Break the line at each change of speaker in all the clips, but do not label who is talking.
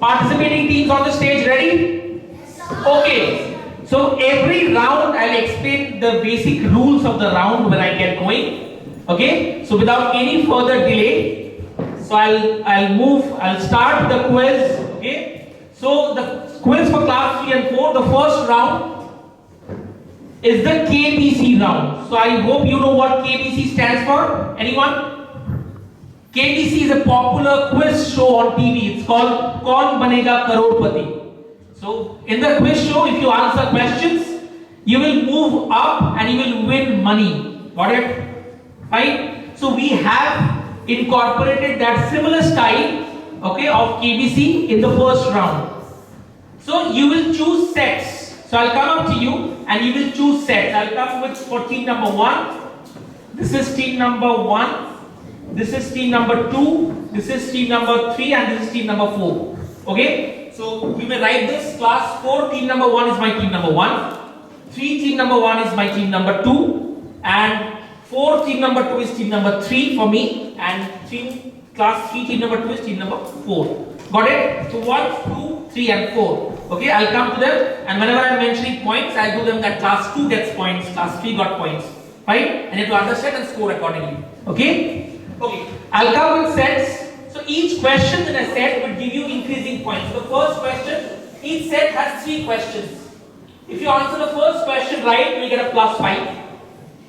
Participating teams on the stage, ready? Okay. So every round I'll explain the basic rules of the round when I get going. Okay. So without any further delay, so I'll start the quiz. Okay. So the quiz for class 3 and 4, the first round is the KBC round. So I hope you know what KBC stands for. Anyone? KBC is a popular quiz show on TV. It's called Kaun Banega Crorepati. So in the quiz show, if you answer questions, you will move up and you will win money. Got it? Right? So we have incorporated that similar style, okay, of KBC in the first round. So you will choose sets. So I'll come up to you and you will choose sets. I'll come with for team number 1. This is team number 1. This is team number 2, this is team number 3, and this is team number 4. Okay? So you may write this. Class 4 team number 1 is my team number 1. 3 team number 1 is my team number 2. And 4 team number 2 is team number 3 for me. And class 3 team number 2 is team number 4. Got it? So 1, 2, 3 and 4. Okay, I'll come to them. And whenever I'm mentioning points, I'll do them that class 2 gets points, class 3 got points. Right? And you have to understand and score accordingly. Okay? Okay, I'll come with sets. So each question in a set will give you increasing points. So the first question, each set has 3 questions. If you answer the first question right, you will get a plus 5.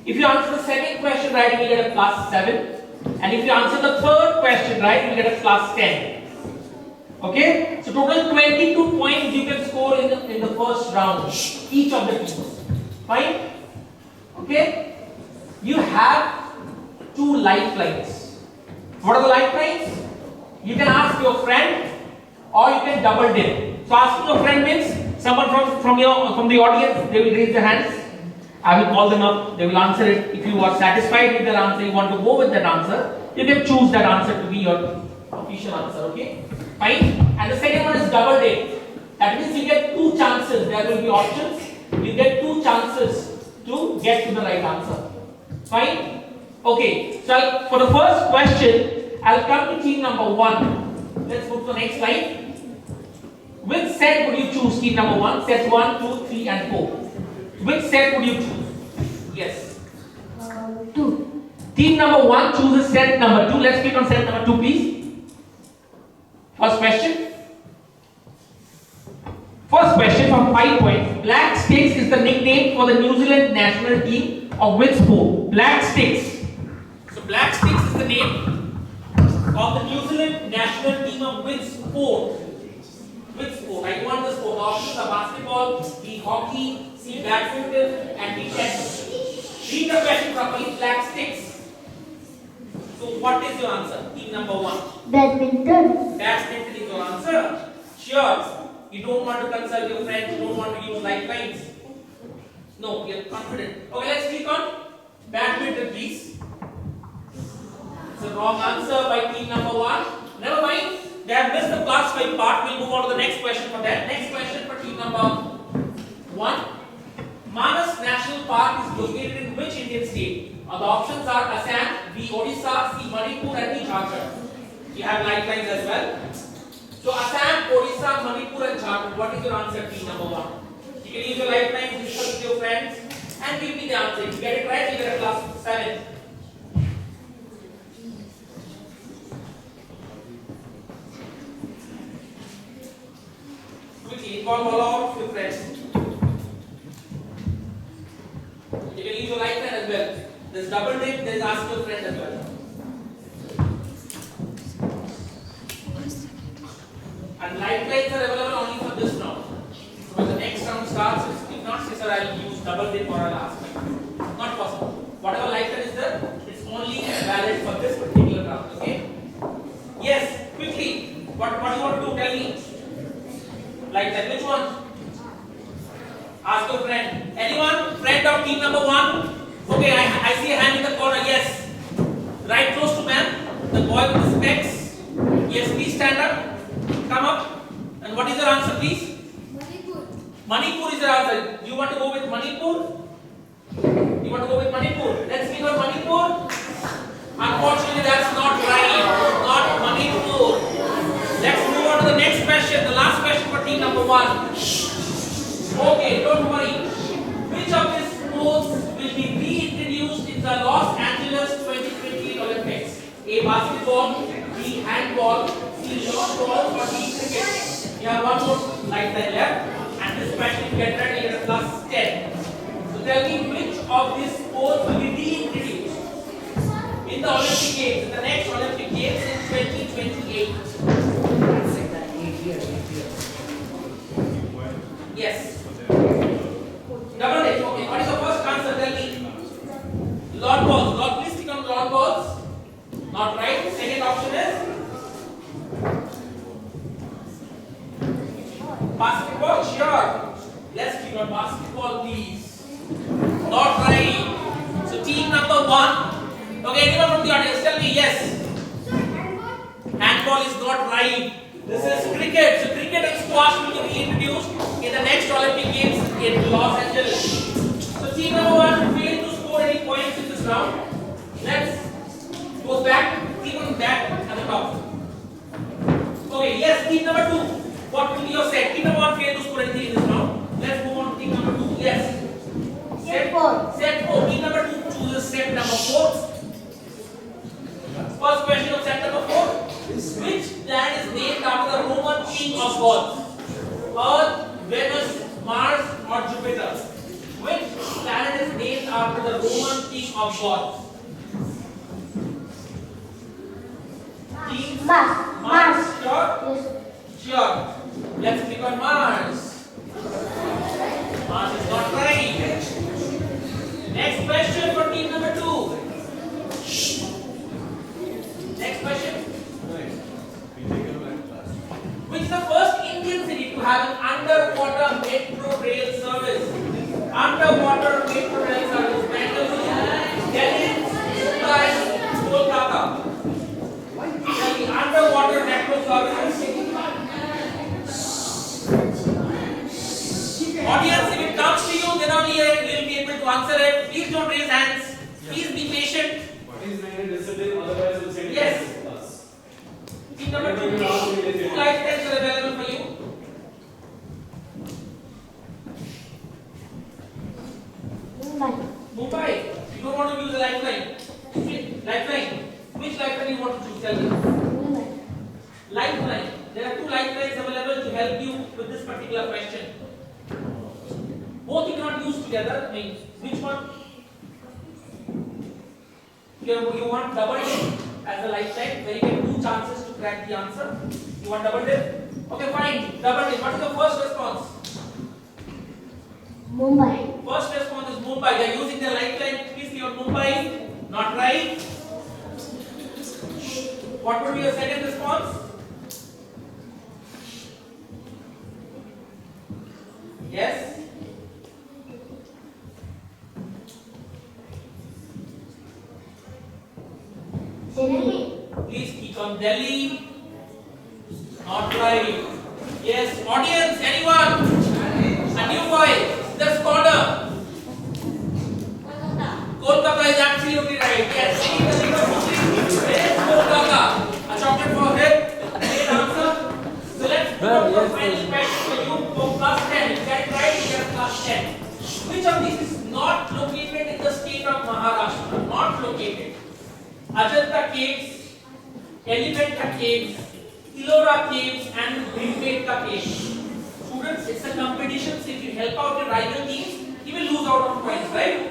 If you answer the second question right, you will get a plus 7. And if you answer the third question right, you will get a plus 10. Okay? So total 22 points you can score in the first round, each of the teams. Fine? Okay? You have 2 lifelines. What are the lifelines? You can ask your friend or you can double dip. So asking your friend means someone from the audience, they will raise their hands. I will call them up, they will answer it. If you are satisfied with their answer, you want to go with that answer, you can choose that answer to be your official answer, okay? Fine? And the second one is double dip. That means you get 2 chances. There will be options. You get 2 chances to get to the right answer. Fine? Okay, so for the first question, I'll come to team number 1. Let's move to the next slide. Which set would you choose, team number 1? Sets 1, 2, 3 and 4. Which set would you choose? Yes.
2.
Team number 1 chooses set number 2. Let's click on set number 2, please. First question. First question from 5 points. Black Sticks is the nickname for the New Zealand national team of which sport? Black Sticks. So Black Sticks is the name of the New Zealand national team of which sport? Which sport? I want the sport. Options are basketball, B hockey, C badminton, and D tennis. Read the question properly. Black Sticks. So what is your answer? Team number 1.
Badminton.
Badminton is your answer. Sure. You don't want to consult your friends. You don't want to use lifelines. No, you're confident. Okay, let's click on badminton, please. It's a wrong answer by team number 1. Never mind. They have missed the class 5 part. We'll move on to the next question for that. Next question for team number 1. Manas National Park is located in which Indian state? The options are Assam, B Odisha, C Manipur, and D Jharkhand. You have lifelines as well. So Assam, Odisha, Manipur, and Jharkhand. What is your answer, team number 1? You can use your lifelines, discuss with your friends, and give me the answer. If you get it right, you get a plus 7. Quickly involve all of your friends. You can use your lifeline as well. There's double dip, there's ask your friend as well. And lifelines are available only for this round. So when the next round starts, if not, say sir, I'll use double dip or I'll ask. Not possible. Whatever lifeline is there, it's only valid for this particular round. Okay? Yes, quickly. What do you want to do? Tell me. Lifeline, which one? Ask your friend. Anyone? Friend of team number 1? Okay, I see a hand in the corner. Yes. Right close to man. The boy with the specs. Yes, please stand up. Come up. And what is your answer, please?
Manipur.
Manipur is your answer. Do you want to go with Manipur? You want to go with Manipur? Let's see what Manipur. Unfortunately, that's not right. Not Manipur. Let's move on to the next question. The basketball, B handball, C lawn ball, or D cricket. You have one more lifeline left, and this question you get ready at plus 10. So tell me which of these sports will be reintroduced in the Olympic Games, in the next Olympic Games in 2028. Yes. Double it. Okay. What is the first answer? Tell me. Lawn balls. Lord, please click on lawn balls. Not right. Second option is basketball. Sure. Let's click on basketball, please. Not right. So team number 1. Okay, anyone from the audience, tell me yes. Handball is not right. This is cricket. So cricket and squash will be reintroduced in the next Olympic Games in Los Angeles. So team number 1 failed to score any points in this round. Let's go back. Team back at the top. Okay, yes, team number 2. What will be your set? Team number 1 failed to score anything in this round. Let's move on to team number 2. Yes.
Set 4.
Set 4. Team number 2 chooses set number 4. First question of set number 4. Which planet is named after the Roman king of gods? Earth, Venus, Mars, or Jupiter? Which planet is named after the Roman king of gods? Team
Mars.
Sure?
Yes.
Sure. Let's click on Mars. Mars is not right. Next question for team number 2. Next question. Which is the first Indian city to have an underwater metro rail service? Underwater metro rail service. Bengaluru, Delhi, Mumbai, Kolkata. Tell me, underwater metro service. Audience, if it comes to you, then only you will be able to answer it. Please don't raise hands. Please be patient.
What is needed discipline? Otherwise, we'll send it
Yes.
to class.
Team number 2, 2 lifelines are available for you. Mumbai. You don't want to use a lifeline. Lifeline. Which lifeline you want to choose? Tell me. Lifeline. There are 2 lifelines available to help you with this particular question. Both you cannot use together. I mean, which one? You want double dip as a lifeline, where you get 2 chances to crack the answer. You want double dip? Okay, fine. Double dip. What is the first response?
Mumbai.
First response is Mumbai. They are using their lifeline. Please see on Mumbai. Not right. What would be your second response? Yes?
Delhi.
Please click on Delhi. Not right. Yes, audience, anyone? A new boy, this corner. Kolkata is absolutely right. Yes, where is Kolkata? A chocolate for him. Great answer. So let's go for final question for you for plus 10. If you get it right, you get plus 10. Which of these is not located in the state of Maharashtra? Not located. Ajanta Caves, Elephanta Caves, Ellora Caves, and Bhimbetka Caves. Students, it's a competition, so if you help out your rival teams, you will lose out on points, right?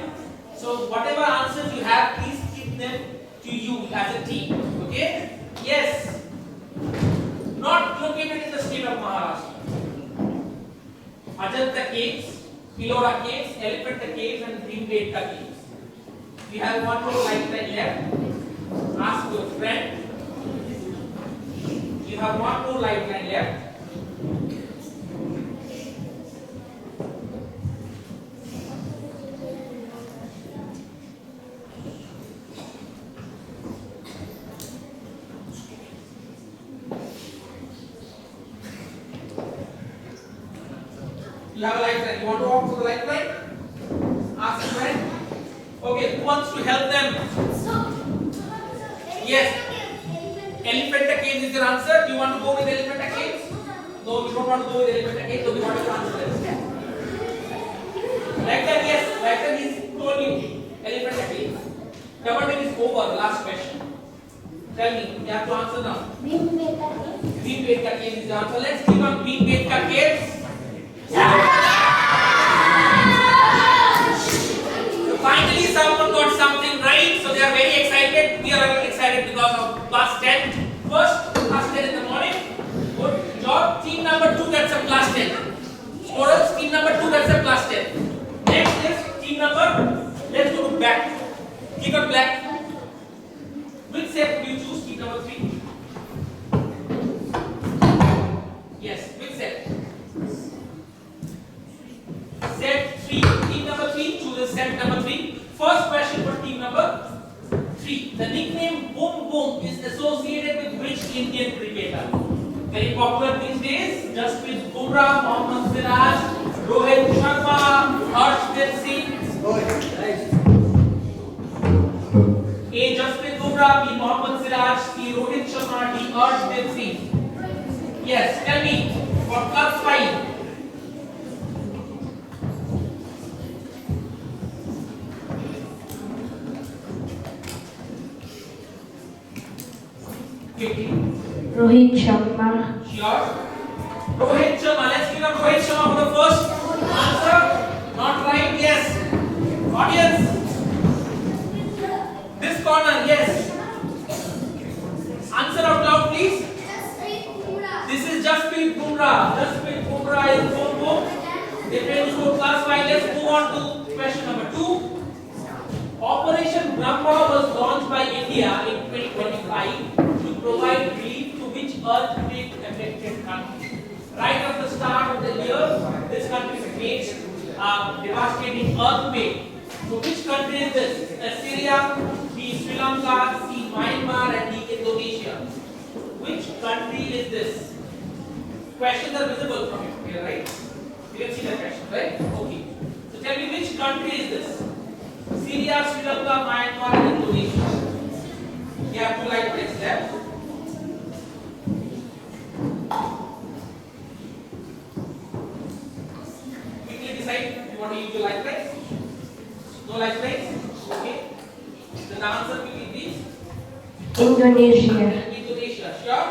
So whatever answers you have, please keep them to you as a team. Okay? Yes. Not located in the state of Maharashtra. Ajanta Caves, Ellora Caves, Elephanta Caves, and Bhimbetka Caves. We have one more lifeline left. Ask your friend. You have one more lifeline left. You have a lifeline. You want to opt for the lifeline? Ask your friend. Okay, who wants to help them? Yes. Elephanta Caves is your answer. Do you want to go with Elephanta Caves? No, you don't want to go with Elephanta Caves. So we want to answer this. Like that, yes. Like that, he's told you. Elephanta Caves. Double dip is over. Last question. Tell me, you have to answer now.
Bhimbetka
Bhimbetka cave is the answer. Let's click on Bhimbetka caves. So finally, someone got something right. So they are very excited. We are excited because of class 10. First, class 10 in the morning. Good job. Team number 2 gets a class 10. Scorers, team number 2 gets a class 10. Next is team number. Let's go to black. Click on black. Which set will you choose? Team number 3. Yes, which set? Set 3. Team number 3 chooses set number 3. First question for team number 3. The nickname Boom Boom is associated with which Indian cricketer? Very popular these days. Jasprit Bumrah, Mohammad Siraj, Rohit Sharma, Harshdeep Singh. A. Jasprit Bumrah, B. Mohammad Siraj, C. Rohit Sharma, D. Harshdeep Singh. Yes, tell me for class 5. Quickly.
Rohit Sharma.
Sure. Rohit Sharma. Let's give up Rohit Sharma for the first answer. Not right. Yes. Audience. This corner. Yes. Answer out loud, please. This is Jasprit Bumrah. Jasprit Bumrah is boom boom. They play to score class 5. Let's move on to question number 2. Operation Brahma was launched by India in 2025 to provide relief to which earthquake affected country. Right at the start of the year, this country faced a devastating earthquake. So which country is this? Syria, B. Sri Lanka, C. Myanmar, and D. Indonesia. Which country is this? Questions are visible from here, right? You can see the question, right? Okay. So tell me which country is this? Syria, Sri Lanka, Myanmar, and Indonesia. You have to like this left. Quickly decide you want to use your life lines. No life lines? Okay. Then the answer quickly please.
Indonesia.
Indonesia. Sure?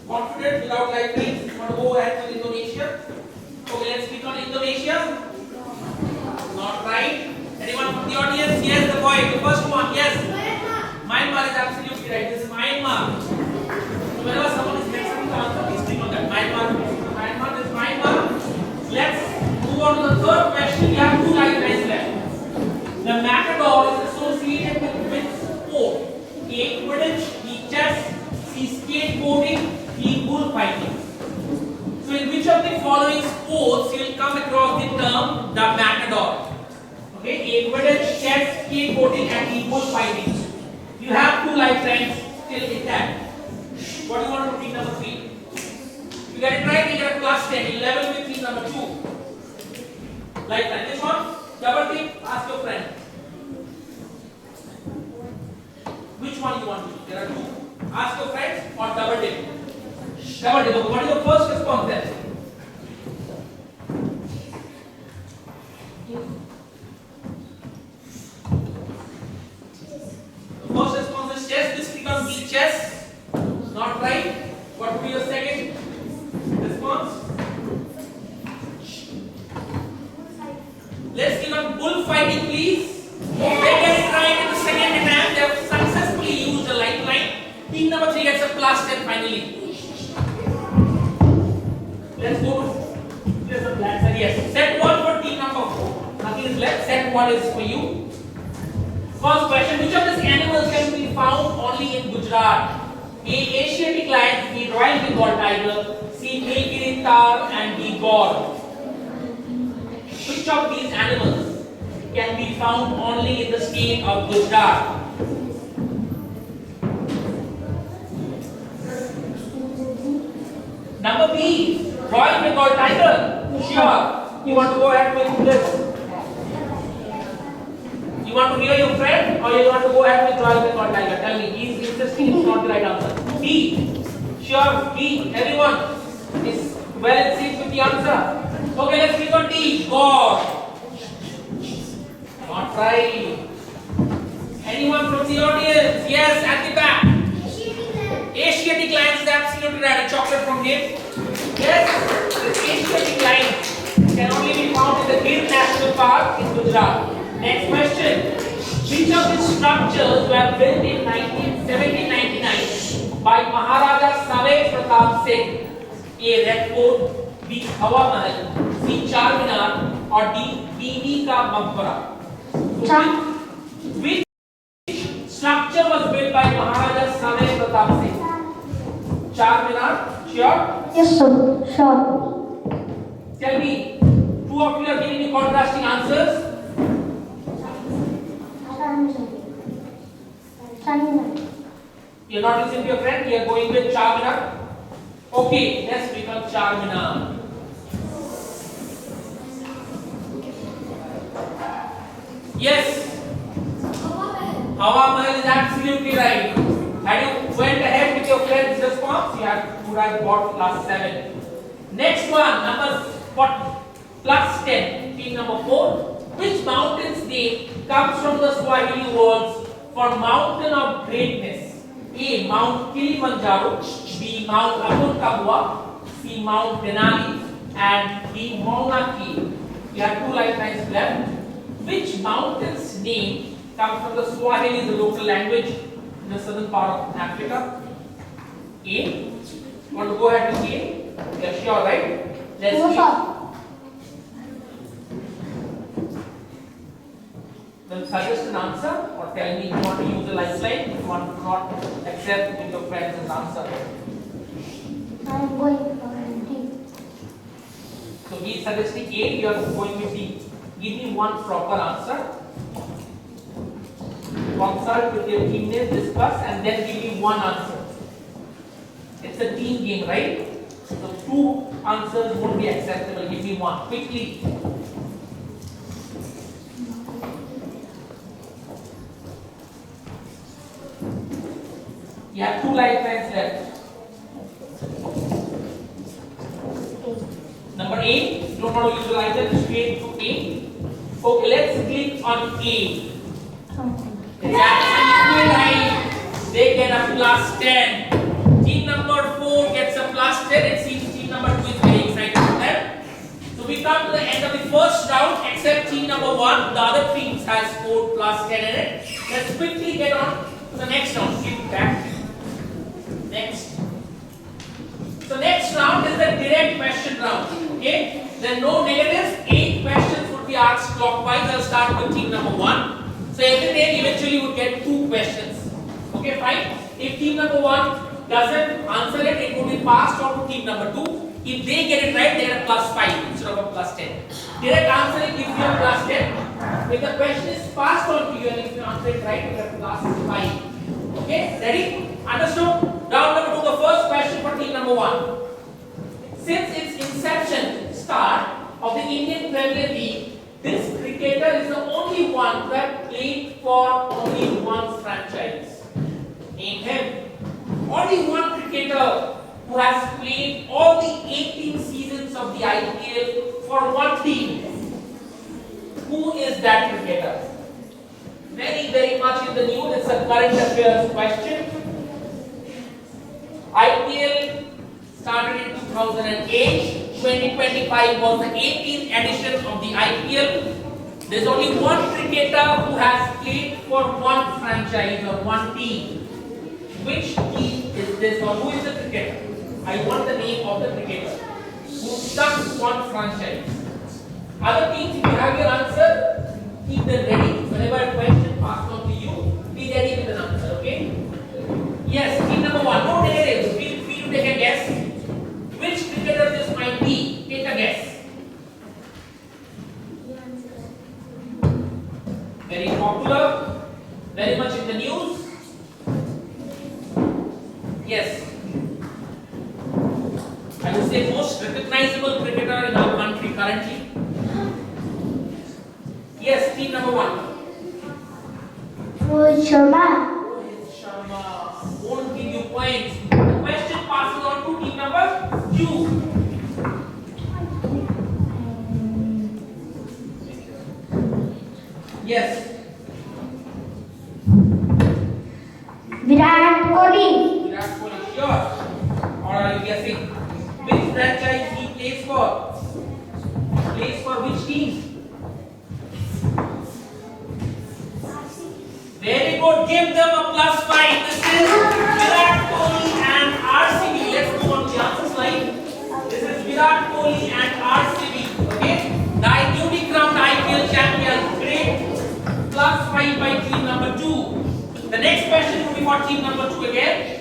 Confident without life lines? You want to go ahead with Indonesia? Okay, let's click on Indonesia. Not right. Anyone from the audience? Yes, the boy. The first one. Yes. Myanmar is absolutely right. This is Myanmar. So whenever someone is mentioning the answer, please click on that. Myanmar. Myanmar is Myanmar. Let's move on to the third question. We have 2 lifelines left. The matador is associated with which sport? A. Quidditch, B. chess, C. skateboarding, D. bullfighting. So in which of the following sports you will come across the term the matador? Okay, A. Quidditch, chess, skateboarding, and D. bullfighting. You have 2 lifelines still intact. What do you want to do team number 3? You get it right, you get a plus 10. 11 with team number 2. Lifeline. This one, double tip, ask your friend. Which one you want to do? There are 2. Ask your friends or double tip. Double tip. What is your first response then? The first response is chess. This becomes B. Chess. Not right. What would be your second response? Let's click on bullfighting, please. They get it right in the second attempt. They have successfully used the lifeline. Team number 3 gets a plus 10 finally. Let's go to there's a black side. Yes. Set 1 for team number 4. Nothing is left. Set 1 is for you. First question. Which of these animals can be found only in Gujarat? A. Asiatic lion, B. Royal Bengal tiger, C. Nilgiri tahr, and D. Gaur. Which of these animals can be found only in the state of Gujarat? Number B, Royal Bengal tiger. Sure. You want to go ahead with this? You want to hear your friend or you want to go ahead with Royal Bengal tiger? Tell me. He is insisting it's not the right answer. B. Sure. B. Everyone is well in sync with the answer. Okay, let's click on D. Gaur. Not right. Anyone from the audience? Yes, at the back. Asiatic Lions is absolutely right. A chocolate from him. Yes, the Asiatic Lions can only be found in the Gir National Park in Gujarat. Next question. Which of these structures were built in 1799 by Maharaja Savai Pratap Singh? A. Red Fort, B. Hawa Mahal, C. Charminar, or D. Bibi Ka Maqbara? Which structure was built by Maharaja Savai Pratap Singh? Charminar, sure?
Yes, sir. Sure.
Tell me, two of you are giving me contrasting answers. You're not listening to your friend, you're going with Charminar. Okay, let's become Charminar. Yes, Hawa Mahal is absolutely right. Had you went ahead with your friend's response, you would have got +7. Next one, number +10. Team number 4. Which mountain's name comes from the Swahili words for mountain of greatness? A. Mount Kilimanjaro, B. Mount Aconcagua, C. Mount Denali, and D. Mauna Kea. You have 2 lifelines left. Which mountain's name comes from the Swahili, the local language in the southern part of Africa? A. You want to go ahead with A? Yeah, sure, right? Let's see. Then suggest an answer or tell me if you want to use a lifeline, if you want to not accept with your friend's answer.
I'm going for D.
So he is suggesting A, you are going with D. Give me one proper answer. Consult with your teammates, discuss, and then give me one answer. It's a team game, right? So 2 answers won't be acceptable. Give me one quickly. You have 2 lifelines left. Number 8, you don't want to use the lifeline, straight to A. Okay, let's click on A. That's absolutely right. They get a +10. Team number 4 gets a +10. It seems team number 2 is very excited for that. So we come to the end of the first round, except team number 1. The other teams has scored +10 in it. Let's quickly get on to the next round. Keep back. Next. So next round is the direct question round. Okay? There are no negatives. 8 questions would be asked clockwise. I'll start with team number 1. So every day eventually would get 2 questions. Okay, fine. If team number 1 doesn't answer it, it would be passed on to team number 2. If they get it right, they get a +5 instead of a +10. Direct answering gives you a +10. If the question is passed on to you and if you answer it right, you get +5. Okay, ready? Understood? Round number 2, the first question for team number 1. Since its inception start of the Indian Premier League, this cricketer is the only one who has played for only one franchise. Name him. Only one cricketer who has played all the 18 seasons of the IPL for one team. Who is that cricketer? Very, very much in the news. It's a current affairs question. IPL started in 2008. 2025 was the 18th edition of the IPL. There's only one cricketer who has played for one franchise or one team. Which team is this or who is the cricketer? I want the name of the cricketer who stuck to one franchise. Other teams, if you have your answer, keep them ready. Whenever a question passed on to you, be ready with an answer, okay? Yes, team number 1, no negatives. Feel free to take a guess. Which cricketer this might be? Take a guess. Very popular, very much in the news. Yes. I would say most recognizable cricketer in our country currently. Yes, team number 1.
Rohit Sharma.
Rohit Sharma won't give you points. The question passes on to team number 2. Yes.
Virat Kohli.
Virat Kohli, plays for? Plays for which team? Very good. Give them a +5. This is Virat Kohli and RCB. Let's move on to the answer slide. This is Virat Kohli and RCB. Okay. The newly crowned IPL champions. Great. +5 by team number 2. The next question will be for team number 2 again.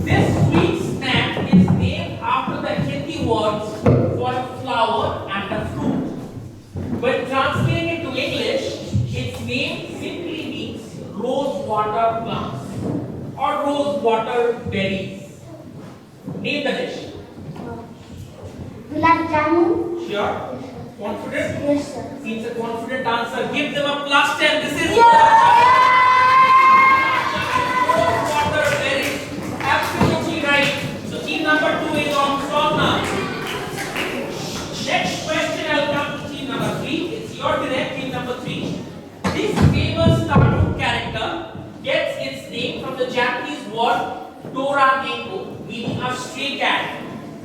This sweet snack is named after the Hindi words for a flower and a fruit. When translating it to English, its name simply means rose water plums or rose water berries. Name the dish.
Gulab jamun.
Sure? Confident?
Yes, sir.
Seems a confident answer. Give them a +10. This is rose water berries. Absolutely right. So team number 2 is on top now. Next question, I'll come to team number 3. It's your turn, team number 3. This famous cartoon character gets its name from the Japanese word Doraemon, meaning a stray cat.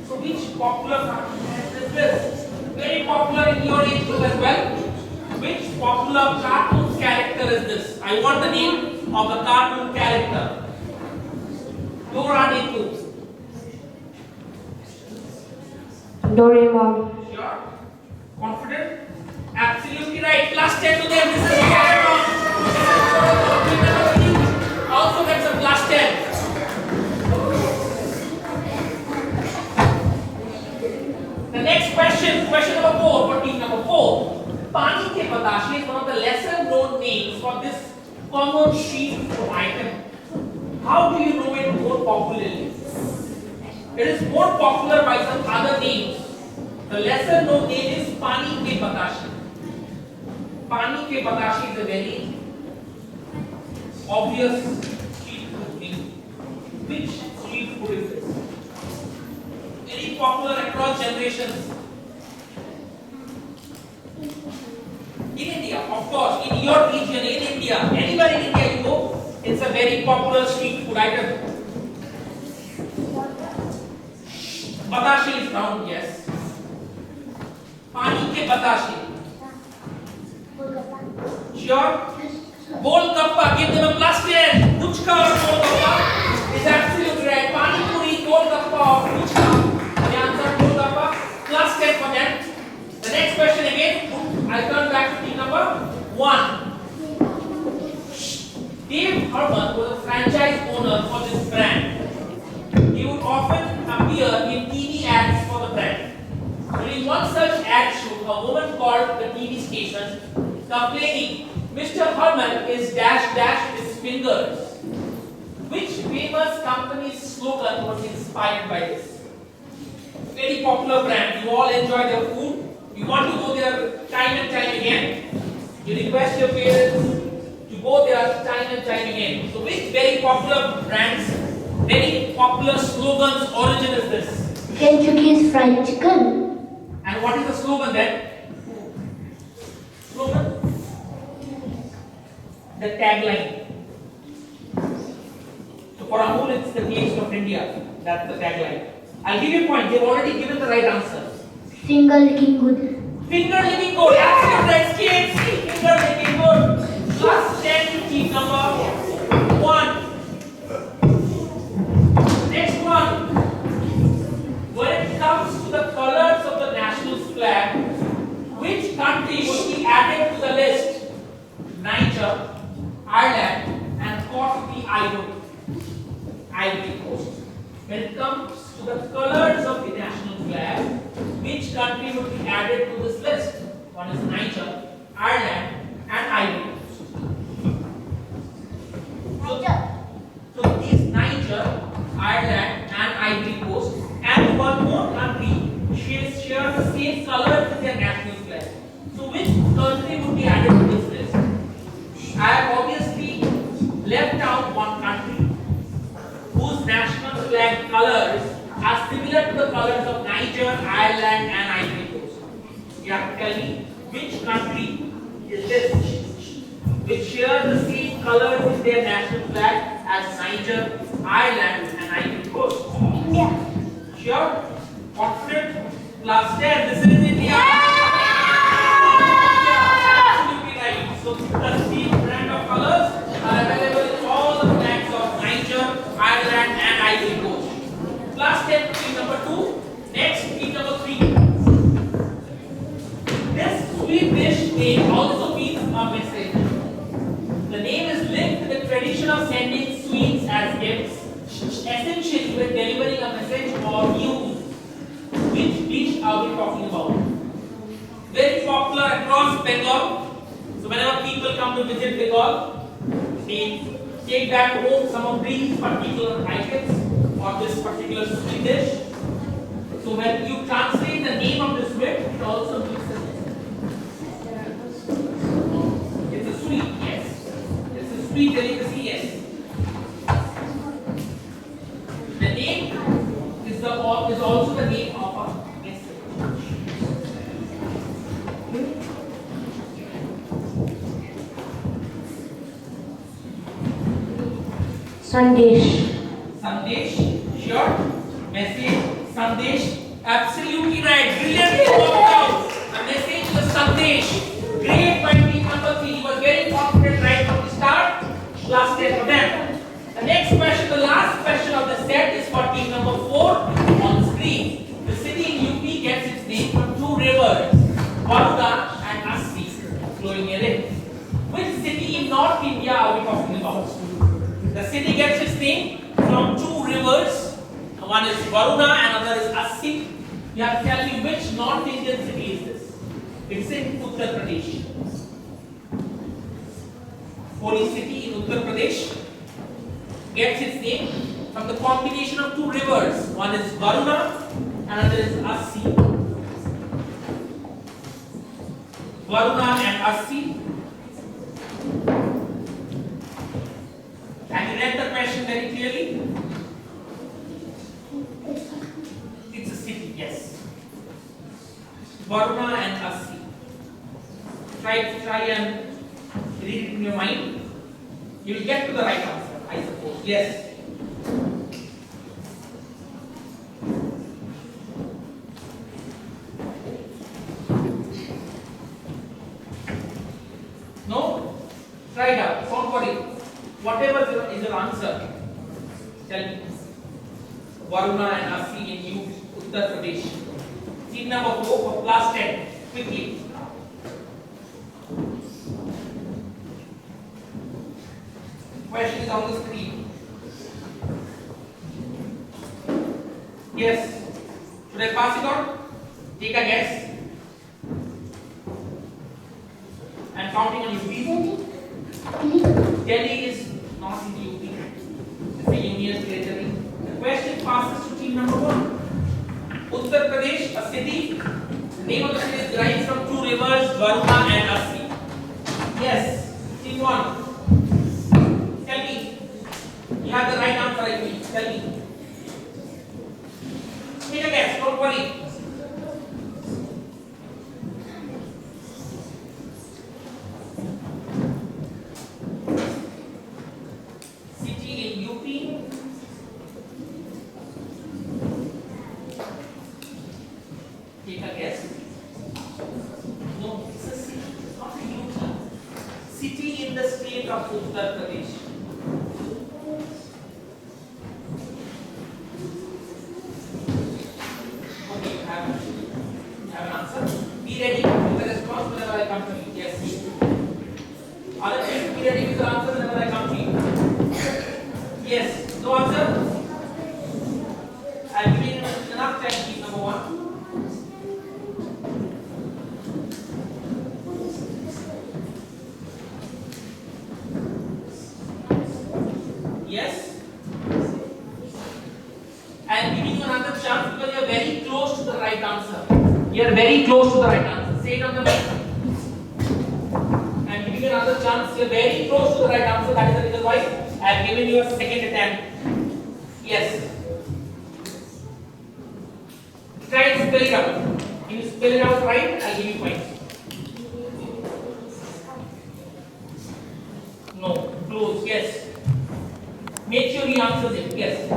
So which popular cartoon character is this? Very popular in your age group as well. Which popular cartoon character is this? I want the name of the cartoon character. Doraemon.
Doraemon.
Sure? Confident? Absolutely right. +10 to them. This is Doraemon. Also gets a +10. The next question, question number 4 for team number 4. Pani ke Batashi is one of the lesser known names for this common street food item. How do you know it more popularly? It is more popular by some other names. The lesser known name is Pani ke Batashi. Pani ke Batashi is a very obvious street food name. Which street food is this? Very popular across generations. In India, of course, in your region, in India, anywhere in India you go, it's a very popular street food item. Batashi is round, yes. Pani ke Batashi. Sure? Golgappa, give them a +10. Puchka or Golgappa is absolutely right. Pani Puri, Golgappa or Puchka. The answer Golgappa. +10 for them. The next question again. I'll turn back to team number 1. Dave Herman was a franchise owner for this brand. He would often appear in TV ads for the brand. During one such ad shoot, a woman called the TV station complaining, Mr. Herman is dash his fingers. Which famous company's slogan was inspired by this? Very popular brand. You all enjoy their food. You want to go there time and time again. You request your parents to go there time and time again. So which very popular brands, very popular slogans origin is this?
Kentucky's Fried Chicken.
And what is the slogan then? Slogan? The tagline. So for Amul, it's the taste of India. That's the tagline. I'll give you a point. They've already given the right answer.
Finger licking good.
Finger licking good. Absolutely right. KFC. Finger licking good. +10 to team number 1. Next one. When it comes to the colors of the national flag, which country would be added to the list? Niger, Ireland, and Coffee Ivory Coast. When it comes to the colors of the national flag, which country would be added to this list? One is Niger, Ireland, and Ivory Coast. So these Niger, Ireland, and Ivory Coast, and one more country share the same colors as their national flag. So which country would be added to this list? I have obviously left out one country whose national flag colors are similar to the colors of Niger, Ireland, and Ivory Coast. You have to tell me which country is this, which shares the same colors in their national flag as Niger, Ireland, and Ivory Coast.
India.
Sure? Confident? Class 10, this is India. Absolutely right. So the same brand of colors are available in all the flags of Niger, Ireland, and Ivory Coast. Class 10, team number 2. Next, team number 3. This sweet dish name also means a message. The name is linked to the tradition of sending sweets as gifts, essentially when delivering a message or news. Which dish are we talking about? Very popular across Bengal. So whenever people come to visit Bengal, they take back home some of these particular items or this particular sweet dish. So when you translate the name of the sweet, it also means the message. It's a sweet, yes. It's a sweet delicacy, yes. The name is also the name of a message.
Sandesh.
Sandesh, sure. Message, Sandesh, absolutely right. Brilliantly worked out. The message was Sandesh. Great by team number 3. You were very confident right from the start. Last 10 for them. The next question, the last question of the set is for team number 4 on the screen. The city in UP gets its name from two rivers, Varuna and Assi, flowing near it. Which city in North India are we talking about? The city gets its name from two rivers. One is Varuna and another is Assi. You have to tell me which North Indian city is this. It's in Uttar Pradesh. Holy city in Uttar Pradesh gets its name from the combination of two rivers. One is Varuna and another is Assi. Varuna and Assi. Can you read the question very clearly? It's a city, yes. Varuna and Assi. Try and read it in your mind. You will get to the right answer, I suppose. Yes. No? Try it out. Don't worry. Whatever is your answer, tell me. Varuna and Assi in Uttar Pradesh. Team number 4 for class 10. Quickly. Question is on the screen. Yes. Should I pass it on? Take a guess. I'm counting on you. Please. Delhi is not in UP. It's a union territory. The question passes to team number 1. Uttar Pradesh, a city. The name of the city is derived from two rivers, Varuna and Assi. Yes. Team 1. Tell me. You have the right answer, I think. Tell me. Take a guess. Don't worry. Take a guess. No, it's a city, it's not a UP. City in the state of Uttar Pradesh. Okay, you have an answer. Be ready with the response whenever I come to you. Yes. Other people, be ready with the answer whenever I come to you. Yes. No answer? I'll give you enough time, please, number 1. Yes? I am giving you another chance because you are very close to the right answer. You are very close to the right answer. Say it on the mic. I am giving you another chance. You are very close to the right answer. That is the reason why I have given you a second attempt. Yes. Try and spell it out. If you spell it out right, I'll give you points. No. Close. Yes. Make sure he answers it. Yes.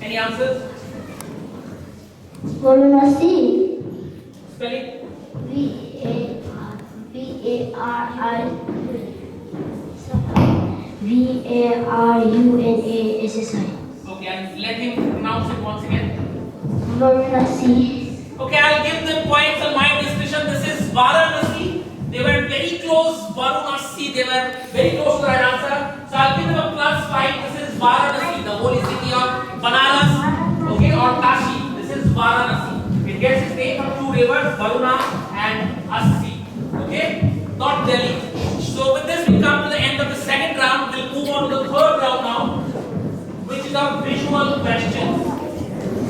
Any answers?
Varanasi. Varunassi.
Okay, and let him pronounce it once again.
Varunassi.
Okay, I'll give them points on my discussion. This is Varanasi. They were very close. Varanasi. They were very close to the right answer. So I'll give them a +5. This is Varanasi, the holy city of Banaras. Okay, or Kashi. This is Varanasi. It gets its name from two rivers, Varuna and Assi. Okay, not Delhi. So with this, we come to the end of the second round. We'll move on to the third round now, which is a visual questions.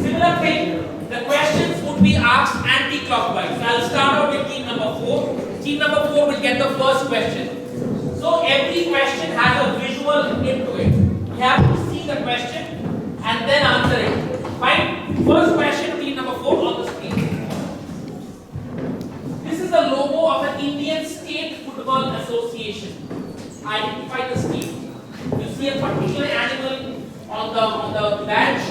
Similar thing. The questions would be asked anti-clockwise. I'll start out with team number 4. Team number 4 will get the first question. So every question has a visual into it. You have to see the question and then answer it. Fine. First question, team number 4 on the screen. This is the logo of the Indian State Football Association. Identify the state. You see a particular animal on the badge.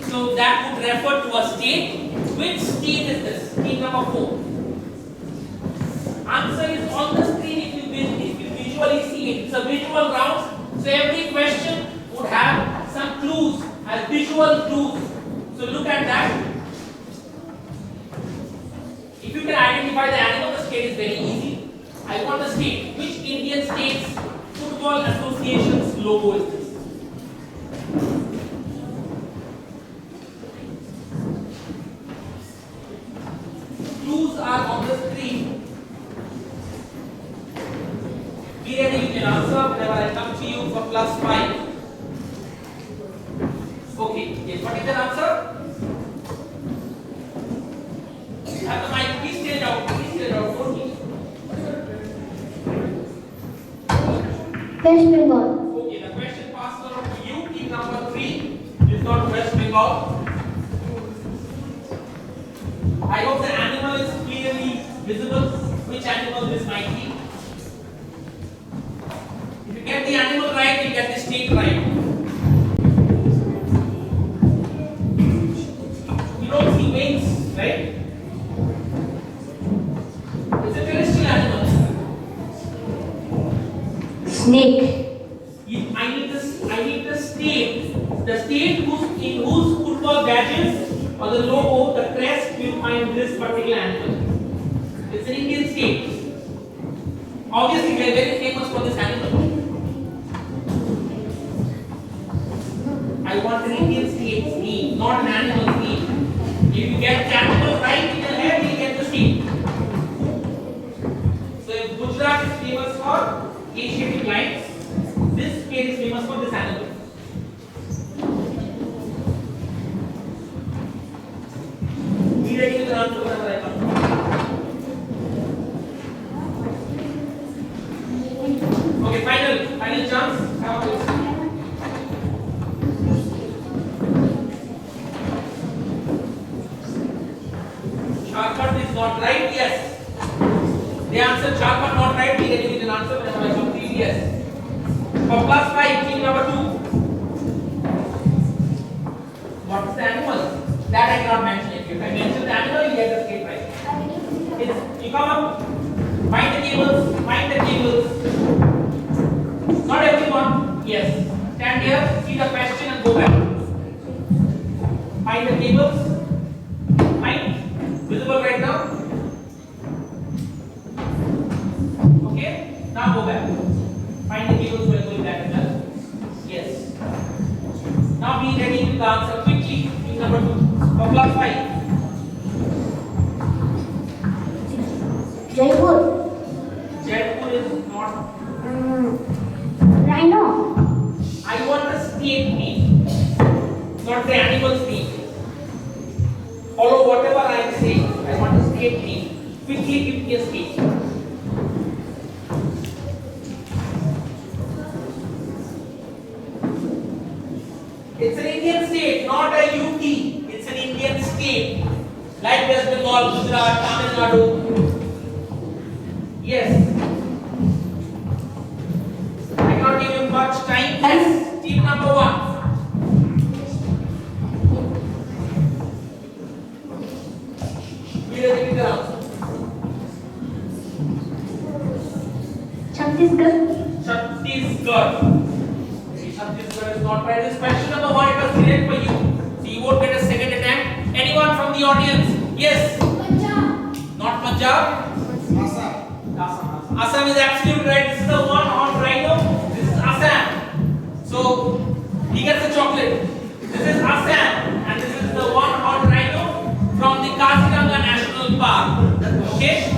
So that would refer to a state. Which state is this? Team number 4. Answer is on the screen if you visually see it. It's a visual round. So every question would have some clues as visual clues. So look at that. If you can identify the animal, the state is very easy. I want the state. Which Indian state's football association's logo is this? Clues are on the screen. Be ready, you can answer whenever I come to you for +5. Okay, yes, what is the answer? You have the mic, please stay it out, don't leave.
West Bengal.
Okay, the question passed on to you, team number 3 is not West Bengal. I hope the animal is clearly visible. Which animal this might be? If you get the animal right, you get the state right. You don't see wings, right? It's a terrestrial animal.
Snake.
I need the state. The state in whose football badges or the logo, the crest, will find this particular animal. It's an Indian state. Obviously, we are very famous for this animal. I want an Indian state's name, not an animal's name. If you get the animal right in your head, you get the state. So if Gujarat is famous for Asiatic lions, this state is famous for this animal. Be ready with the answer whenever I come. Okay, final chance. How about this? Sharpat is not right. Yes. They answered Sharpat not right. Be ready with an answer whenever I come to you. Yes. For +5, team number 2. What is the animal? That I cannot mention it. If I mention the animal, you get the state right. You come up. Find the cables. Not everyone. Yes. Stand here, see the question and go back. Find the cables. Find. Visible right now. Okay. Now go back. Find the cables while going back as well. Yes. Now be ready with the answer quickly. Team number 2. For +5.
Jaipur.
Jaipur is not.
Rhino.
I want the state name, not the animal's name. Follow whatever I am saying. I want the state name. Quickly give me a state. It's an Indian state, not a UT. It's an Indian state. Like West Bengal, Gujarat, Tamil Nadu. Yes. I cannot give you much time. Yes. Team number 1. Be ready with the answer.
Chhattisgarh.
Chhattisgarh. not right. This question number 1, it was direct for you. So you won't get a second attempt. Anyone from the audience? Yes? Not Punjab? Assam is absolutely right. This is the one on rhino. This is Assam. So he gets a chocolate. This is Assam, and this is the one on rhino from the Kaziranga National Park. Okay?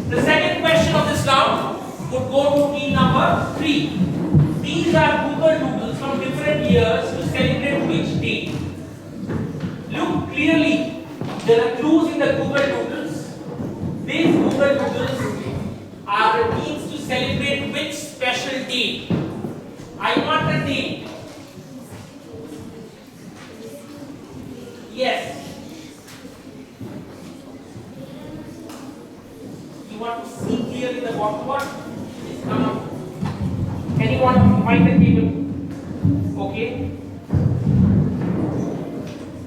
The second question of this round would go to team number 3. These are Google Doodles from different years to celebrate which date. Look clearly. There are clues in the Google Doodles. These Google Doodles are the means to celebrate which special date. I want a date. Yes. You want to see clearly the what is come up. Anyone find the table? Okay.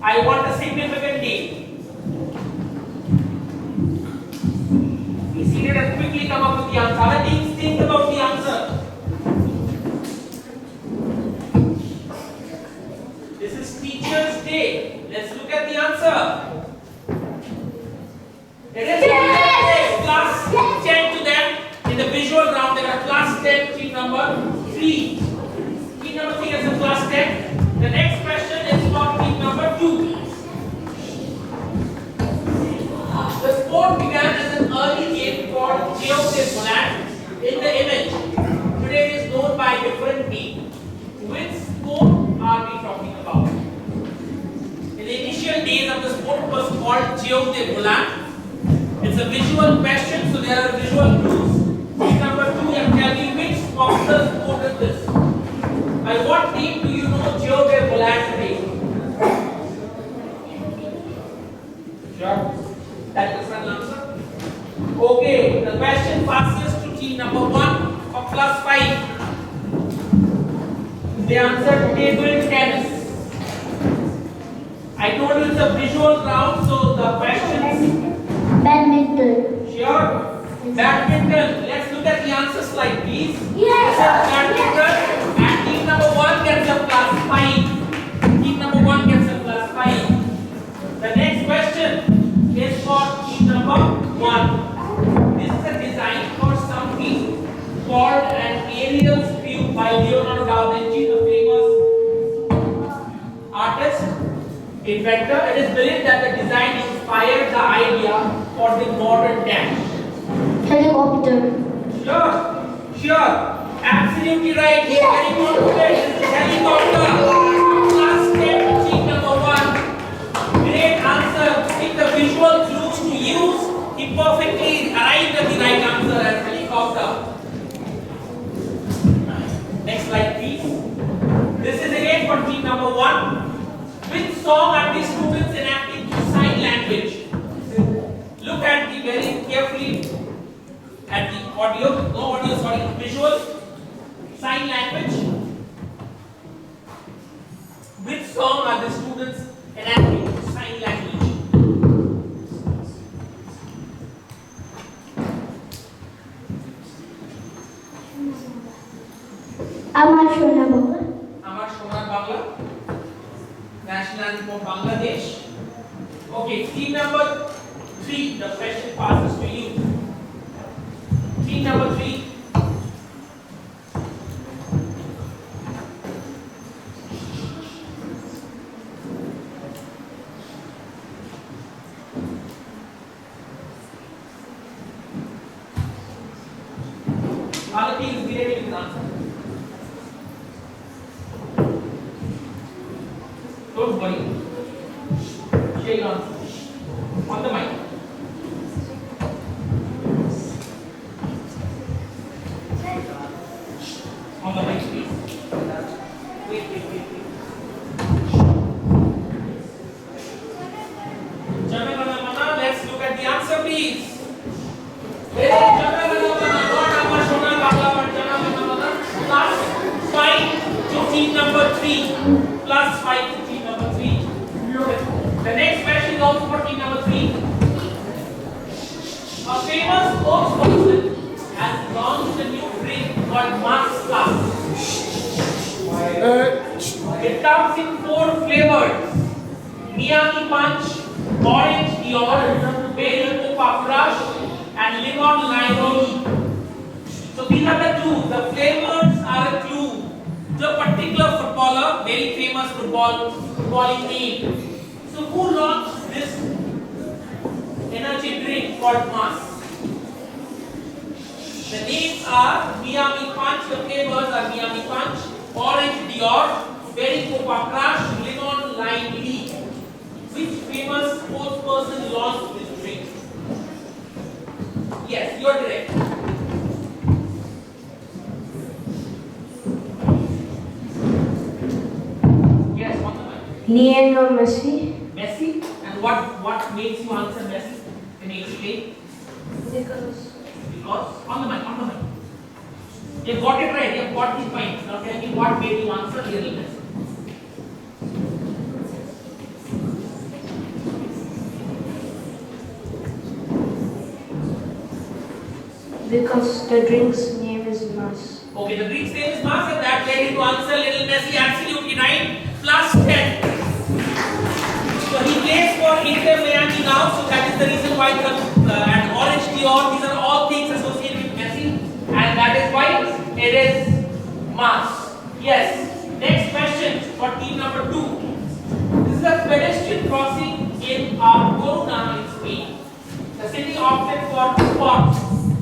I want a significant date. Be seated and quickly come up with the answer. Other teams think about the answer. This is Teacher's Day. Let's look at the answer. It is class 10 to them. In the visual round, there are class 10, team number 3. Team number 3 is a class 10. The next question is for team number 2. The sport began as an early game called geodevelopment. In the image, today it is known by a different name. Which sport are we talking about? In the initial days of the sport, it was called geodevelopment. It's a visual question, so there are visual clues. Team number 2 can tell me which popular sport is this. By what name do you know geodevelopment is? Sure. That is the answer. Okay, the question passes to team number 1 for plus 5. They answered table tennis. I told you it's a visual round, so the questions.
Badminton.
Sure. Badminton. Let's look at the answer slide, please.
Yes.
Badminton. And team number 1 gets a plus 5. Team number 1 gets a plus 5. The next question is for team number 1. This is a design for something called an aerial view by Leonardo da Vinci, the famous artist, inventor. It is believed that the design inspired the idea for the modern tank.
Helicopter.
Sure. Absolutely right. Yes. Very confident. This is helicopter. Class 10, team number 1. Great answer. With the visual clues to use, he perfectly arrived at the right answer as helicopter. Next slide, please. This is again for team number 1. Which song are these students enacting to sign language? Look at the very carefully at the audio, no audio, sorry, visual sign language. Which song are the students enacting to sign language?
Amar Shona Bangla.
Amar Shona Bangla. National anthem of Bangladesh. Okay, team number 3, the question passes to you. Team number 3. Other teams related with answer. Don't worry. Shake on. On the mic. On the mic, please. Wait. Jamana, let's look at the answer, please. Plus 5 to team number 3. Plus 5 to team number 3. The next question is also for team number 3. A famous spokesperson has launched a new drink called Max Plus. It comes in 4 flavors: Miami Punch, Orange Dior, Berry Copa Crush, and Lemon Lime. So these are the clues. The flavors are a clue to a particular footballer, very famous footballing name. So who launched this energy drink called Mars? The names are Miami Punch. The flavors are Miami Punch, Orange Dior, Berry Copa Crush, Lemon Lime Lee. Which famous sports person launched this drink? Yes, you are correct. Yes, on the mic.
Lionel Messi.
Messi. And what makes you answer Messi? Can you explain?
Because
On the mic. You got it right. You got the point. Now tell me what made you answer Lionel Messi.
because the drink's name is Mars.
Okay, the drink's name is Mars, and that led you to answer Lionel Messi. Absolutely right. Plus 10. So he plays for Inter Miami now. So that is the reason why the and Orange Dior. These are all things associated with Messi, and that is why it is Mars. Yes. Next question for team number 2. This is a pedestrian crossing in Corona in Spain. The city opted for spots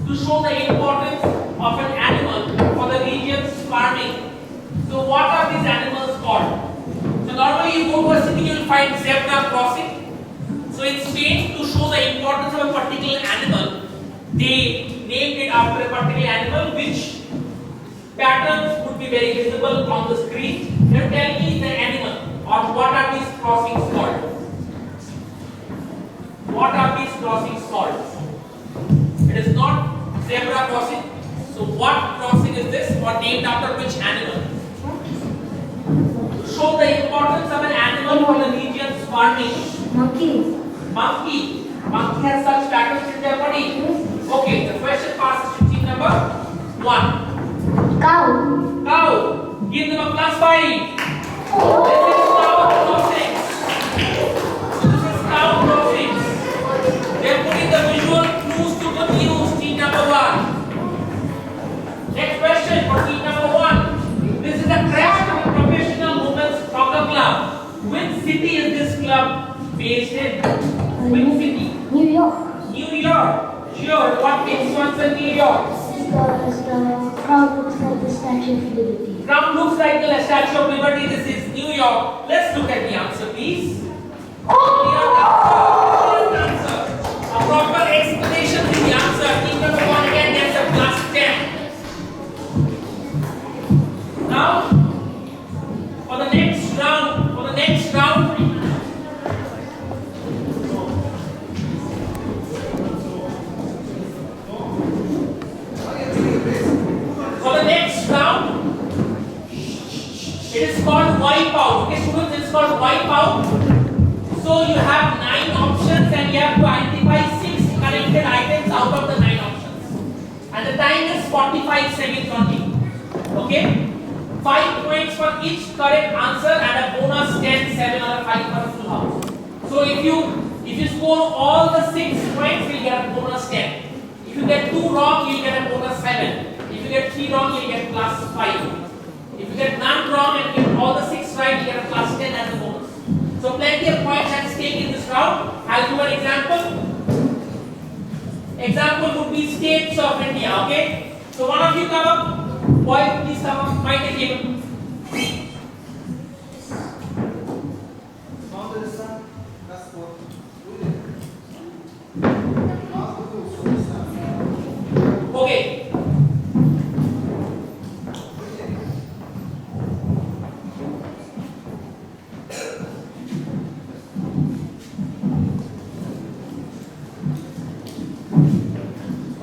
to show the importance of an animal for the region's farming. So what are these animals called? So normally you go to a city, you will find zebra crossing. So in Spain, to show the importance of a particular animal, they named it after a particular animal which patterns would be very visible on the screen. Now tell me the animal or what are these crossings called? What are these crossings called? It is not zebra crossing. So what crossing is this or named after which animal? To show the importance of an animal for the region's farming.
Monkey.
Monkey. Monkey has such patterns in their body. Okay, the question passes to team number 1.
Cow.
Cow. Give them a plus 5. This is cow crossing. This is cow crossing. They are putting the visual clues to good use, team number 1. Next question for team number 1. This is a crest of a professional women's soccer club. Which city is this club based in? Which city?
New York.
New York. Sure. What makes you answer New York?
Because the crowd looks like the Statue of Liberty.
Ground looks like the Statue of Liberty. This is New York. Let's look at the answer, please. Clear answer. A proper explanation is the answer. Team number 1 again gets a plus 10. Now, for the next round, it is called wipeout. Okay, students, it is called wipeout. So you have 9 options and you have to identify 6 connected items out of the 9 options. And the time is 45 seconds only. Okay? 5 points for each correct answer and a bonus 10, 7 or a 5 for full house. So if you score all the 6 points, you get a bonus 10. If you get 2 wrong, you get a bonus 7. If you get 3 wrong, you get plus 5. If you get none wrong and get all the 6 right, you get a plus 10 as a bonus. So plenty of points at stake in this round. I'll do an example. Example would be states of India. Okay. So one of you come up. Boy, please come up. Mic is given. Okay.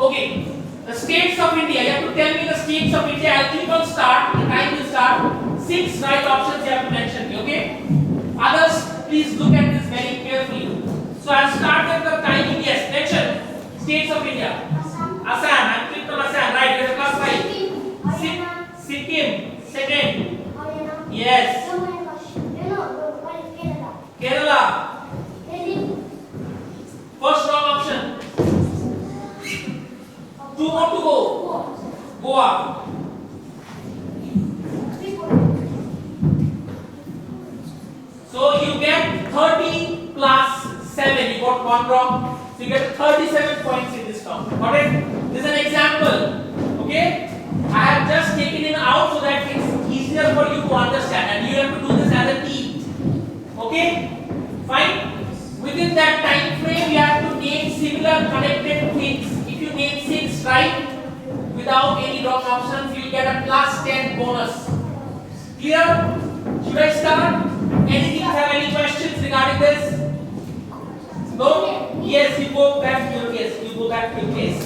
Okay, the states of India. You have to tell me the states of India. I'll click on start. The time will start. 6 right options you have to mention me. Okay. Others, please look at this very carefully. So I'll start with the timing. Yes, mention states of India. Assam. I clicked on Assam. Right. You have plus 5. Sikkim. Second. Goa. So you get 30 plus 7. You got one wrong. So you get 37 points in this term. Got it? This is an example. Okay? I have just taken it out so that it's easier for you to understand, and you have to do this as a team. Okay? Fine? Within that time frame, you have to name similar connected things. If you name 6 right, without any wrong options, you will get a plus 10 bonus. Clear? Should I start? Anything have any questions regarding this? No? Yes, you go back to your case. You go back to your case.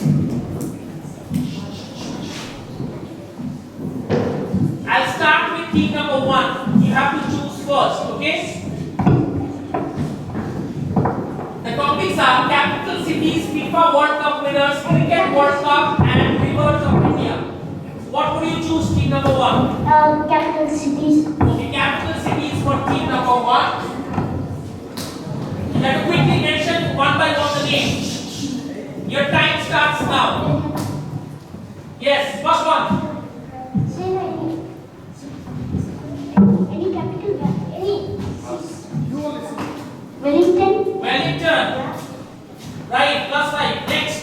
I'll start with team number 1. You have to choose first, okay? The topics are capital cities, FIFA World Cup winners, Cricket World Cup, and rivers of India. What would you choose, team number 1?
Capital cities.
Okay, capital cities for team number 1. You have to quickly mention one by one the name. Your time starts now. Yes, first one.
Say any capital, any. Wellington.
Wellington. Right, plus 5. Next.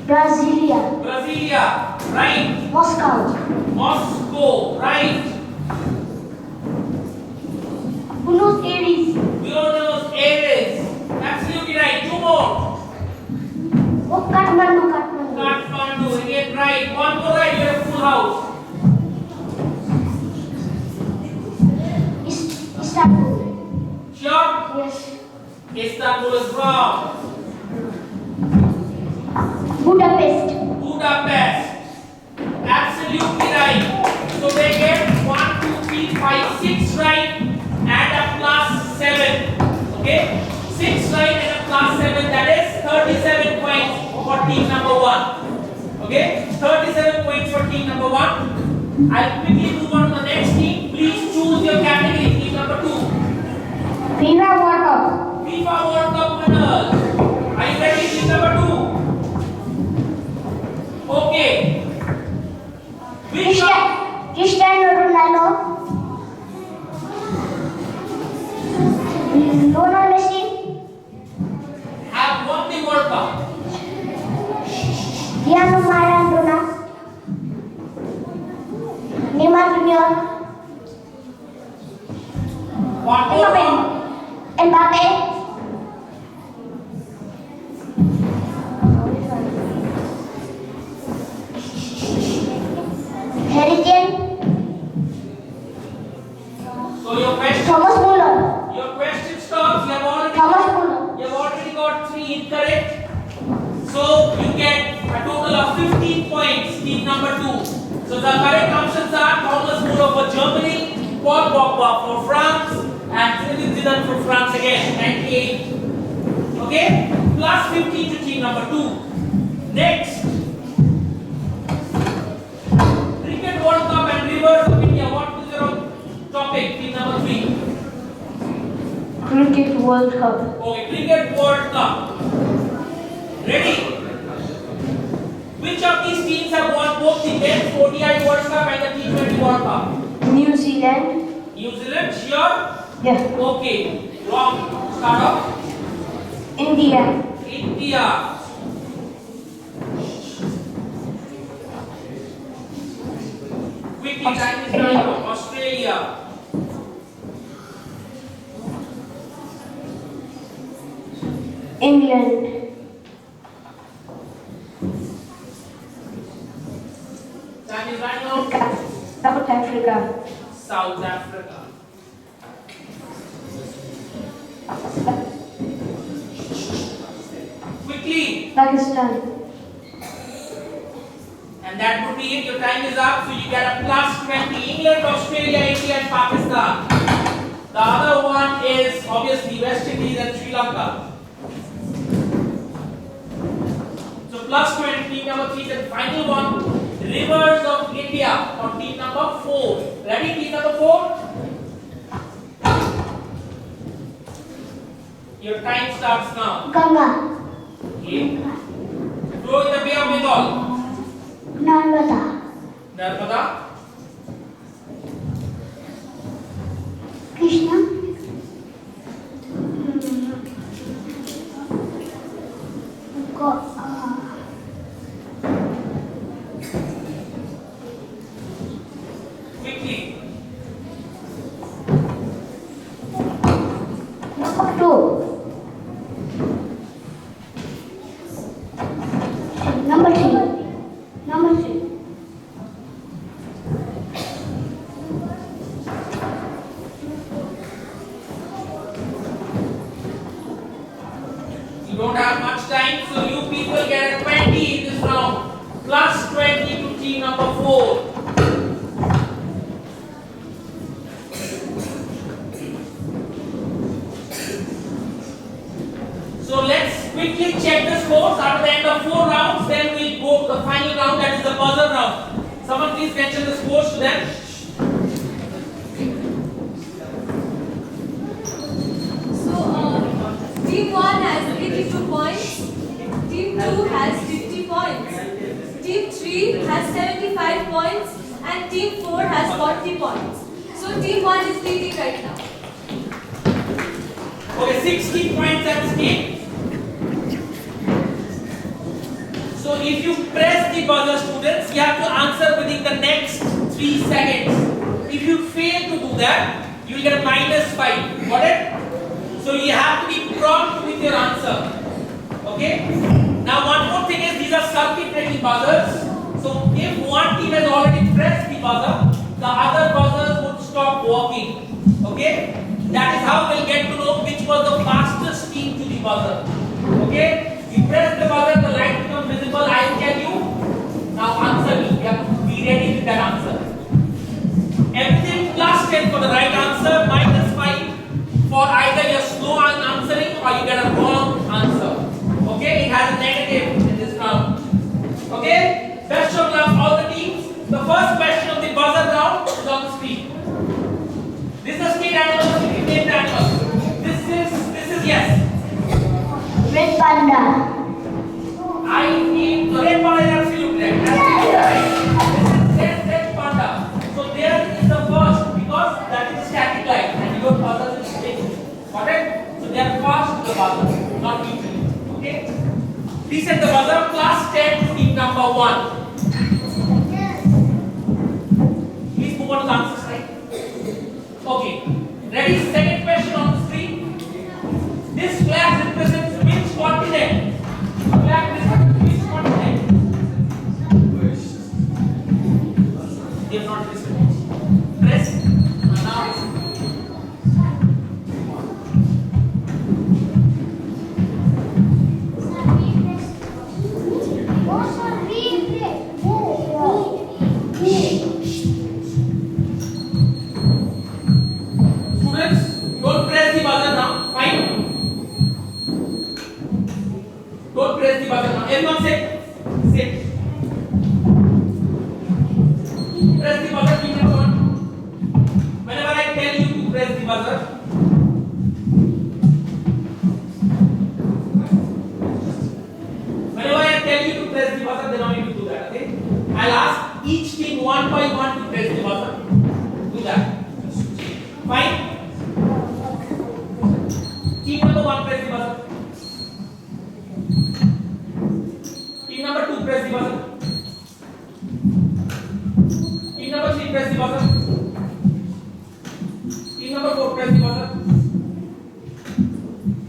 Brasilia.
Brasilia. Right.
Moscow.
Moscow. Right.
Buenos Aires.
Buenos Aires. Absolutely right. 2 more.
Oh, Kathmandu. Kathmandu.
Kathmandu. Again right. 1 more right. You have full house.
Istanbul.
Sure?
Yes.
Istanbul is wrong.
Budapest.
Budapest. Absolutely right. So they get 1, 2, 3, 5, 6 right and a plus 7. Okay? 6 right and a plus 7. That is 37 points for team number 1. Okay? 37 points for team number 1. I'll quickly move on to the next team. Please choose your category. Team number 2.
FIFA World Cup.
FIFA World Cup winners. Are you ready? Team number 2. Okay. Which
Cristiano Ronaldo. Lionel Messi.
have won the World Cup?
Cristiano Maradona. Neymar Junior.
One more.
Mbappe. Harry Kane.
So your question.
Thomas Muller.
Your question stops.
Thomas Muller.
You have already got 3 incorrect. So you get a total of 15 points. Team number 2. So the correct options are Thomas Muller for Germany, Paul Pogba for France, and Zinedine Zidane for France again. 98. Okay? Plus 15 to team number 2. Next. Cricket World Cup and rivers of India. What is your topic? Team number 3.
Cricket World Cup.
Okay, Cricket World Cup. Ready? Which of these teams have won both the Men's ODI World Cup and the T20 World Cup?
New Zealand.
New Zealand, sure?
Yeah.
Okay, wrong. Start off.
India.
India. Quickly, time is running out. Australia.
England.
Time is running out.
South Africa.
South Africa. Quickly.
Pakistan.
And that would be it. Your time is up. So you get a plus 20. England, Australia, India, and Pakistan. The other one is obviously West Indies and Sri Lanka. So plus 20, team number 3 is the final one. Rivers of India for team number 4. Ready, team number 4? Your time starts now.
Ganga.
Okay. Flow in the Bay of Bengal.
Narmada.
Narmada.
Krishna.
Quickly.
Number 2. Number 3. Number 3.
You don't have much time, so you people get a 20 in this round. Plus 20 to team number 4. So let's quickly check the scores. After the end of 4 rounds, then we'll go to the final round, that is the buzzer round. Someone please mention the scores to them.
So, team 1 has 82 points, team 2 has 50 points, team 3 has 75 points, and team 4 has 40 points. So, team 1 is leading right now.
Okay, 16 points at stake. So if you press the buzzer, students, you have to answer within the next 3 seconds. If you fail to do that, you will get a -5. Got it? So you have to be prompt with your answer. Okay? Now one more thing is these are circuit breaking buzzers. So if one team has already pressed the buzzer, the other buzzers would stop working. Okay? That is how we'll get to know which was the fastest team to the buzzer. Okay? You press the buzzer, the light becomes visible. I'll tell you. Now answer me. You have to be ready with that answer. Everything plus 10 for the right answer, -5 for either you're slow on answering or you get a wrong answer. Okay? It has a negative in this round. Okay? Best of luck all the teams. The first question of the buzzer round is on the screen. This is a state animal. Name the animal. This is yes.
Red panda.
I need the red panda is absolutely right. Absolutely right. This is red panda. So there is the first because that is a static line and your buzzer is fixed. Got it? So they are fast to the buzzer, not usually. Okay? Please set the buzzer plus 10 to team number 1. Please move on to the answer side. Okay. Ready? Second question on the screen. This flag represents which continent? Flag represents which continent? They have not listened. Press. Now listen. Students, don't press the buzzer now. Fine. Don't press the buzzer now. Everyone sit. Sit. Press the buzzer, team number 1. Whenever I tell you to press the buzzer. Whenever I tell you to press the buzzer, then only you do that. Okay? I'll ask each team one by one to press the buzzer. Do that. Fine. Team number 1 press the buzzer. Team number 2 press the buzzer. Team number 3 press the buzzer. Team number 4 press the buzzer.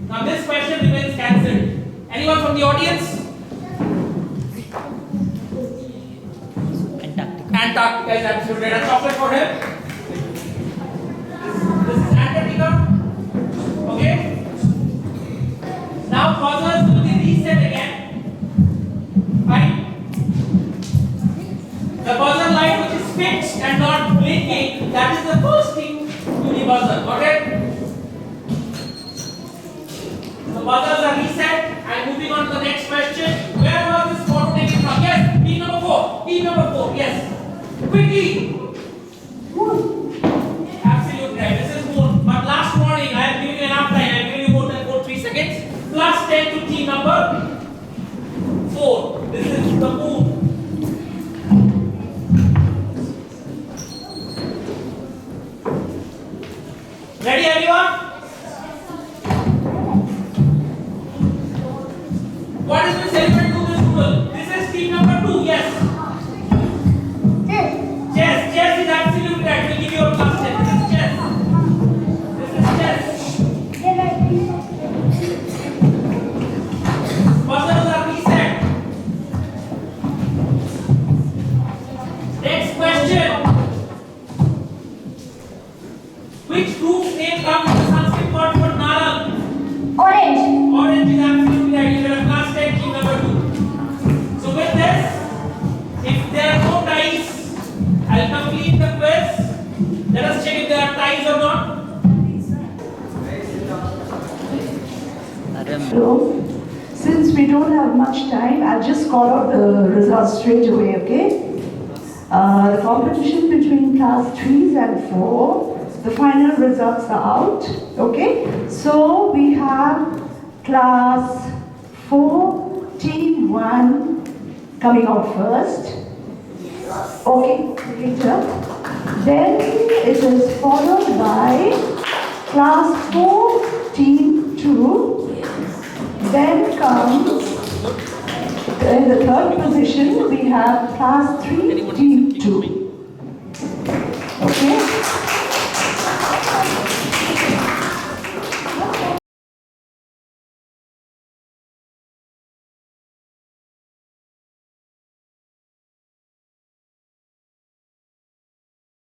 Now this question remains cancelled. Anyone from the audience? Antarctica is absolutely right. A chocolate for him. This is Antarctica. Okay? Now buzzers will be reset again. Fine. The buzzer light which is fixed and not blinking, that is the first thing to the buzzer. Got it? The buzzers are reset and moving on to the next question. Where was this photo taken from? Yes, team number 4. Team number 4. Yes. Quickly. Absolutely right. This is moon. But last morning I have given you enough time. I have given you more than 3 seconds. Plus 10 to team number 4. This is the moon. What is the relevant to this rule? This is team number 2, yes. Chess. Chess is absolutely right. We'll give you a plus 10. This is chess. This is chess. Puzzles are reset. Next question. Which fruit's name comes from the Sanskrit word for narang?
Orange.
Orange is absolutely right. You get a plus 10, team number 2. So with this, if there are no ties, I'll complete the quiz. Let us check if there are ties or not.
So, since we don't have much time, I'll just call out the results straight away, okay? The competition between class 3s and 4, the final results are out, okay? So, we have class 4, team 1 coming out first. Okay, later. Then it is followed by class 4, team 2. Then comes, in the third position, we have class 3, team 2.